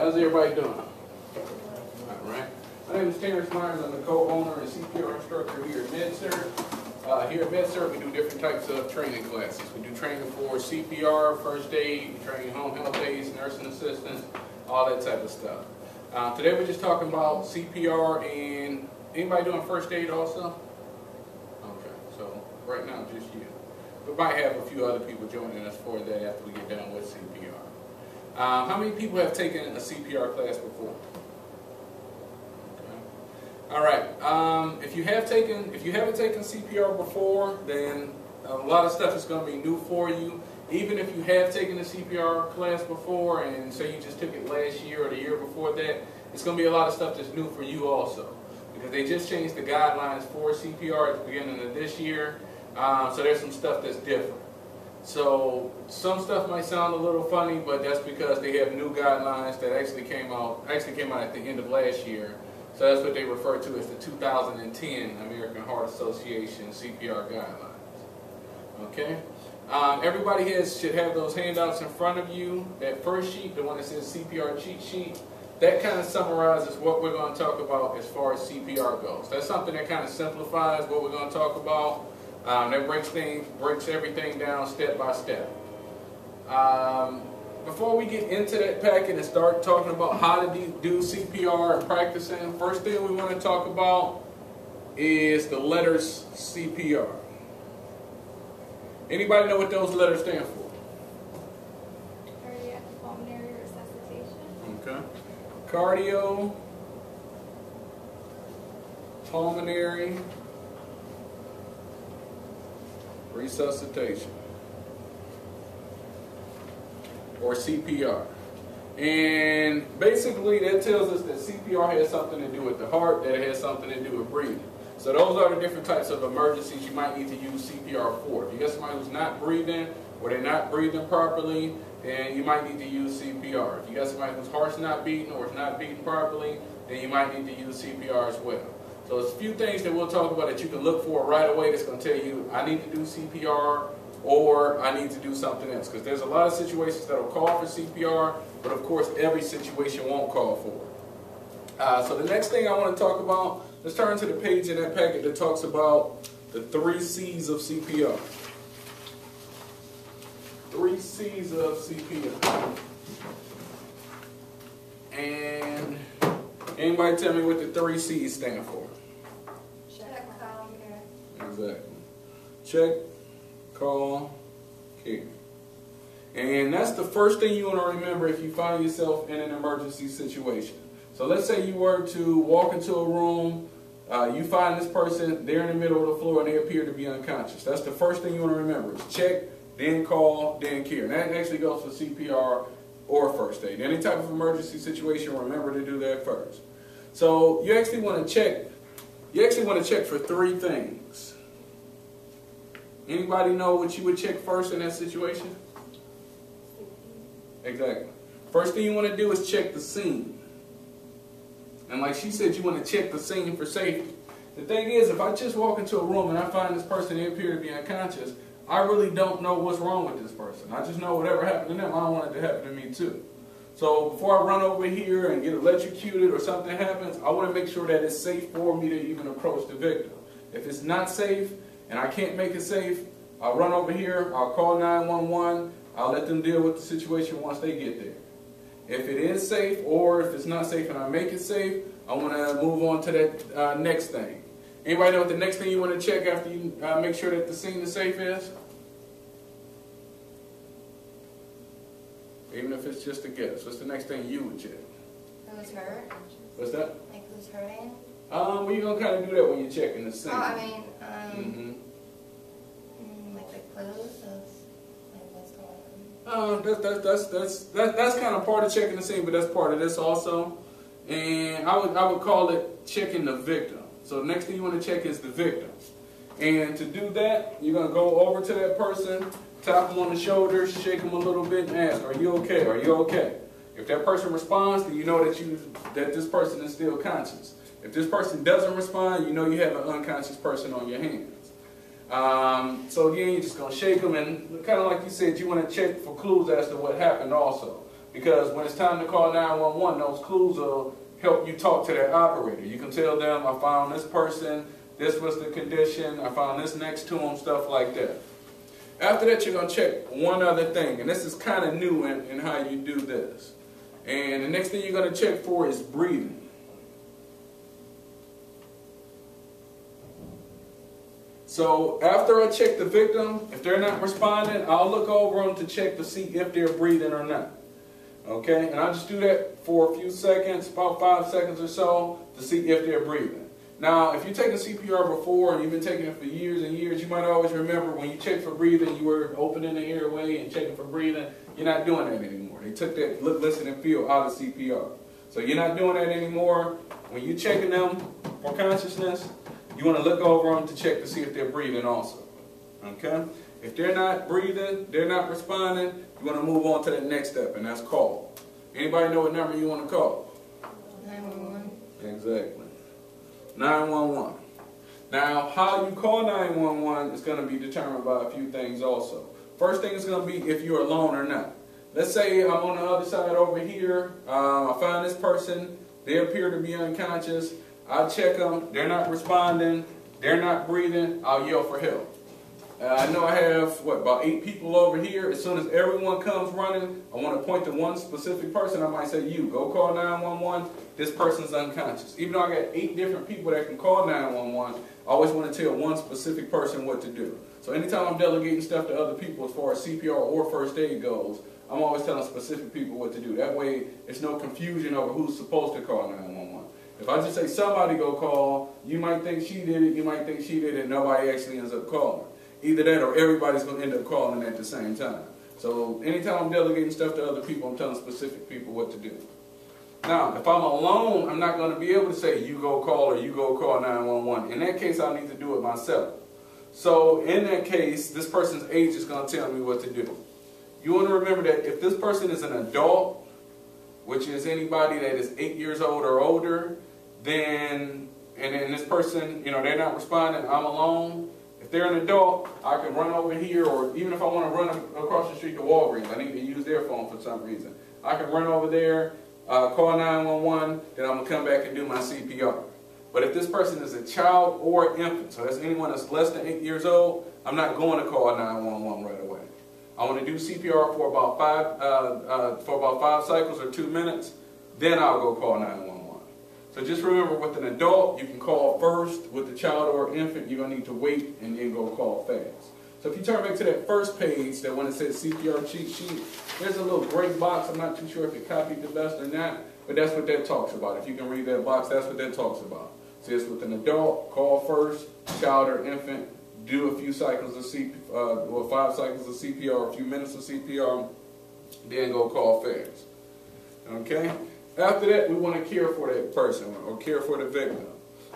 How's everybody doing? All right. My name is Terrence Myers. I'm the co-owner and CPR instructor here at MedCert. Here at MedCert, we do different types of training classes. We do training for CPR, first aid, we train home health aides, nursing assistants, all that type of stuff. Today we're just talking about CPR and anybody doing first aid also? Okay, so right now just you. We might have a few other people joining us for that after we get done with CPR. How many people have taken a CPR class before? Okay. All right. If you haven't taken CPR before, then a lot of stuff is going to be new for you. Even if you have taken a CPR class before, and say you just took it last year or the year before that, it's going to be a lot of stuff that's new for you also, because they just changed the guidelines for CPR at the beginning of this year. So there's some stuff that's different. So some stuff might sound a little funny, but that's because they have new guidelines that actually came out at the end of last year. So that's what they refer to as the 2010 American Heart Association CPR guidelines. Okay? Everybody should have those handouts in front of you. That first sheet, the one that says CPR cheat sheet, that kind of summarizes what we're going to talk about as far as CPR goes. That's something that kind of simplifies what we're going to talk about. That breaks everything down step by step. Before we get into that packet and start talking about how to do CPR and practicing, first thing we want to talk about is the letters CPR. Anybody know what those letters stand for? Cardiac pulmonary resuscitation. Okay. Cardio, pulmonary resuscitation, or CPR. And basically that tells us that CPR has something to do with the heart, that it has something to do with breathing. So those are the different types of emergencies you might need to use CPR for. If you got somebody who's not breathing, or they're not breathing properly, then you might need to use CPR. If you got somebody whose heart's not beating or it's not beating properly, then you might need to use CPR as well. So there's a few things that we'll talk about that you can look for right away that's going to tell you, I need to do CPR or I need to do something else. Because there's a lot of situations that will call for CPR, but of course every situation won't call for it. So the next thing I want to talk about, let's turn to the page in that packet that talks about the 3 C's of CPR. 3 C's of CPR. And anybody tell me what the 3 C's stand for? Check, call, care. Exactly. Check, call, care. And that's the first thing you want to remember if you find yourself in an emergency situation. So let's say you were to walk into a room, you find this person, they're in the middle of the floor and they appear to be unconscious. That's the first thing you want to remember is check, then call, then care. And that actually goes for CPR or first aid. Any type of emergency situation, remember to do that first. So you actually want to check for 3 things. Anybody know what you would check first in that situation? Exactly. First thing you want to do is check the scene. And like she said, you want to check the scene for safety. The thing is, if I just walk into a room and I find this person, they appear to be unconscious, I really don't know what's wrong with this person. I just know whatever happened to them, I don't want it to happen to me too. So before I run over here and get electrocuted or something happens, I want to make sure that it's safe for me to even approach the victim. If it's not safe and I can't make it safe, I'll run over here, I'll call 911, I'll let them deal with the situation once they get there. If it is safe or if it's not safe and I make it safe, I want to move on to that next thing. Anybody know what the next thing you want to check after you make sure that the scene is safe is? Even if it's just a guess, what's the next thing you would check? Who's hurt? What's that? Like who's hurting? Well, you're going to kind of do that when you're checking the scene. Oh, I mean, like the clues of like what's going on. That's kind of part of checking the scene, but that's part of this also. And I would call it checking the victim. So the next thing you want to check is the victim. And to do that, you're going to go over to that person, tap them on the shoulder, shake them a little bit, and ask, "Are you okay? Are you okay?" If that person responds, then you know that this person is still conscious. If this person doesn't respond, you know you have an unconscious person on your hands. So again, you're just going to shake them, and kind of like you said, you want to check for clues as to what happened also. Because when it's time to call 911, those clues will help you talk to that operator. You can tell them, I found this person, this was the condition, I found this next to him, stuff like that. After that, you're going to check one other thing, and this is kind of new in how you do this. And the next thing you're going to check for is breathing. So after I check the victim, if they're not responding, I'll look over them to check to see if they're breathing or not. Okay, and I'll just do that for a few seconds, about 5 seconds or so, to see if they're breathing. Now, if you've taken CPR before and you've been taking it for years and years, you might always remember when you checked for breathing, you were opening the airway and checking for breathing. You're not doing that anymore. They took that look, listen, and feel out of CPR. So you're not doing that anymore. When you're checking them for consciousness, you want to look over them to check to see if they're breathing also. Okay? If they're not breathing, they're not responding, you want to move on to the next step, and that's call. Anybody know what number you want to call? 911. Exactly. 911. Now, how you call 911 is going to be determined by a few things also. First thing is going to be if you're alone or not. Let's say I'm on the other side over here. I find this person. They appear to be unconscious. I check them. They're not responding. They're not breathing. I'll yell for help. I know I have, about 8 people over here. As soon as everyone comes running, I want to point to one specific person. I might say, you, go call 911. This person's unconscious. Even though I got 8 different people that can call 911, I always want to tell one specific person what to do. So anytime I'm delegating stuff to other people as far as CPR or first aid goes, I'm always telling specific people what to do. That way, there's no confusion over who's supposed to call 911. If I just say somebody go call, you might think she did it, you might think she did it, and nobody actually ends up calling. Either that or everybody's going to end up calling at the same time. So anytime I'm delegating stuff to other people, I'm telling specific people what to do. Now, if I'm alone, I'm not going to be able to say, you go call or you go call 911. In that case, I'll need to do it myself. So in that case, this person's age is going to tell me what to do. You want to remember that if this person is an adult, which is anybody that is 8 years old or older, then, and then this person, they're not responding, I'm alone. If they're an adult, I can run over here, or even if I want to run across the street to Walgreens, I need to use their phone for some reason. I can run over there, call 911, then I'm going to come back and do my CPR. But if this person is a child or infant, so that's anyone that's less than 8 years old, I'm not going to call 911 right away. I want to do CPR for about 5 cycles or 2 minutes, then I'll go call 911. So just remember, with an adult, you can call first. With the child or infant, you're going to need to wait and then go call fast. So if you turn back to that first page, that when it says CPR cheat sheet, there's a little gray box. I'm not too sure if it copied the best or not, but that's what that talks about. If you can read that box, that's what that talks about. It says with an adult, call first, child or infant, do a few cycles of 5 cycles of CPR, a few minutes of CPR, then go call fast. Okay? After that, we want to care for that person or care for the victim.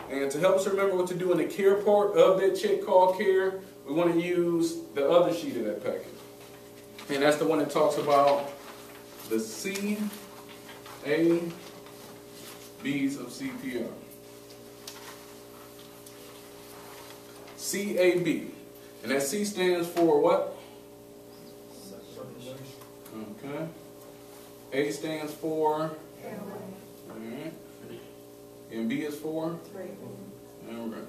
And to help us remember what to do in the care part of that check called care, we want to use the other sheet of that packet. And that's the one that talks about the C, A, B's of CPR. CAB. And that C stands for what? Okay. A stands for? Alright. And B is for? Alright.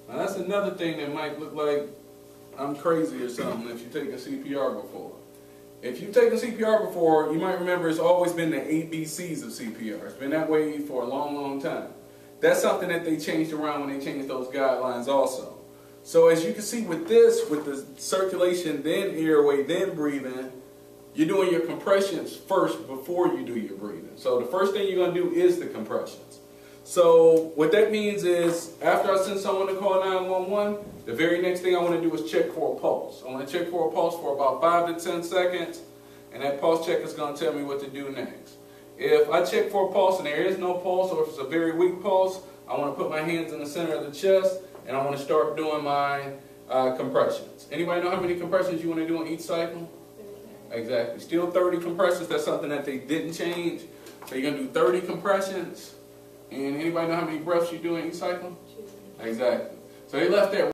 Now that's another thing that might look like I'm crazy or something if you've taken CPR before. If you've taken CPR before, you might remember it's always been the ABCs of CPR. It's been that way for a long, long time. That's something that they changed around when they changed those guidelines also. So as you can see with this, with the circulation, then airway, then breathing, you're doing your compressions first before you do your breathing. So the first thing you're going to do is the compressions. So what that means is after I send someone to call 911, the very next thing I want to do is check for a pulse. I want to check for a pulse for about 5 to 10 seconds, and that pulse check is going to tell me what to do next. If I check for a pulse and there is no pulse, or if it's a very weak pulse, I want to put my hands in the center of the chest, and I want to start doing my compressions. Anybody know how many compressions you want to do in each cycle? Exactly. Still 30 compressions. That's something that they didn't change. So you're going to do 30 compressions. And anybody know how many breaths you do in each cycle? 2. Exactly. So they left that